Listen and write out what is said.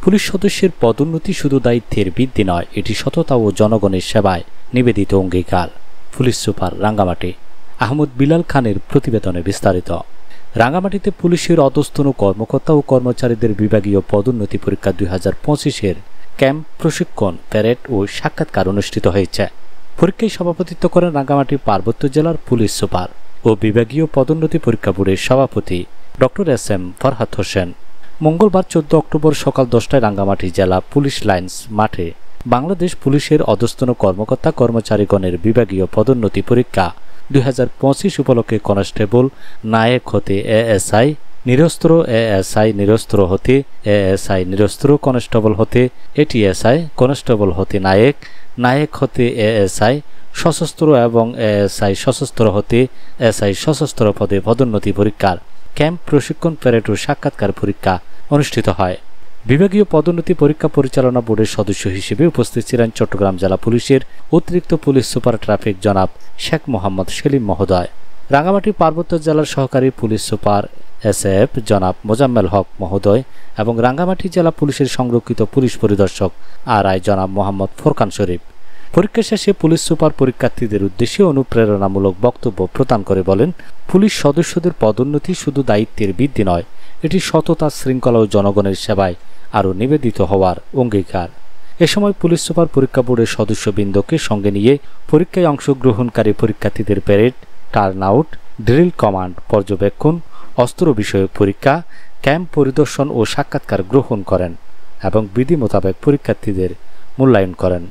Police সদস্যের পদোন্নতি শুধু দায়িত্বের বৃদ্ধি নয়, এটি সততা ও জনগণের সেবায় নিবেদিত অঙ্গীকার। পুলিশ সুপার রাঙ্গামাটি আহমদ বিলাল খানের প্রতিবেদনে বিস্তারিত। রাঙ্গামাটিতে পুলিশের অধস্তন কর্মকর্তা ও কর্মচারীদের বিভাগীয় পদোন্নতি পরীক্ষা 2025-এর ক্যাম্প, প্রশিক্ষণ, প্যারেড ও সাক্ষাৎকার অনুষ্ঠিত হয়েছে। পরীক্ষায় সভাপতিত্ব করেন রাঙ্গামাটি পার্বত্য জেলার পুলিশ সুপার ও বিভাগীয় পদোন্নতি পরীক্ষা বোর্ডের সভাপতি ডক্টর SM ফরহাদ হোসেন। মঙ্গলবার 14 অক্টোবর সকাল 10টায় রাঙ্গামাটি জেলা পুলিশ লাইন্স মাঠে বাংলাদেশ পুলিশের অধস্তন কর্মকর্তা কর্মচারীগণের বিভাগীয় পদোন্নতি পরীক্ষা 2025 উপলক্ষে কনস্টেবল নায়েক হতে ASI, নিরস্ত্র ASI, নিরস্ত্র হতে ASI, নিরস্ত্র কনস্টেবল হতে ATSI, কনস্টেবল হতে নায়েক, নায়েক হতে ASI, সশস্ত্র এবং ASI সশস্ত্র হতে SI সশস্ত্র পদে পদোন্নতি পরীক্ষার ক্যাম্প, প্রশিক্ষণ, প্যারেড ও সাক্ষাৎকার পরীক্ষা অনুষ্ঠিত হয়। বিভাগীয় পদোন্নতি পরীক্ষা পরিচালনা বোর্ডের সদস্য হিসেবে উপস্থিত ছিলেন চট্টগ্রাম জেলা পুলিশের অতিরিক্ত পুলিশ সুপার ট্রাফিক জনাব শেখ মোহাম্মদ সেলিম মহোদয়, রাঙ্গামাটি পার্বত্য জেলার সহকারী পুলিশ সুপার SF জনাব মোজাম্মেল হক মহোদয় এবং রাঙ্গামাটি জেলা পুলিশের সংরক্ষিত পুলিশ পরিদর্শক RI জনাব মোহাম্মদ ফোরকান শরীফ। পরীক্ষা শেষে পুলিশ সুপার পরীক্ষার্থীদের উদ্দেশ্যে অনুপ্রেরণামূলক বক্তব্য প্রদান করে বলেন, পুলিশ সদস্যদের পদোন্নতি শুধু দায়িত্বের বৃদ্ধি নয়, এটি সততা, শৃঙ্খলা ও জনগণের সেবায় আরও নিবেদিত হওয়ার অঙ্গীকার। এ সময় পুলিশ সুপার পরীক্ষা বোর্ডের সদস্যবৃন্দকে সঙ্গে নিয়ে পরীক্ষায় অংশগ্রহণকারী পরীক্ষার্থীদের parade, turn out, drill, command পর্যবেক্ষণ, অস্ত্র বিষয়ক পরীক্ষা, ক্যাম্প পরিদর্শন ও সাক্ষাৎকার গ্রহণ করেন এবং বিধি মোতাবেক পরীক্ষার্থীদের মূল্যায়ন করেন।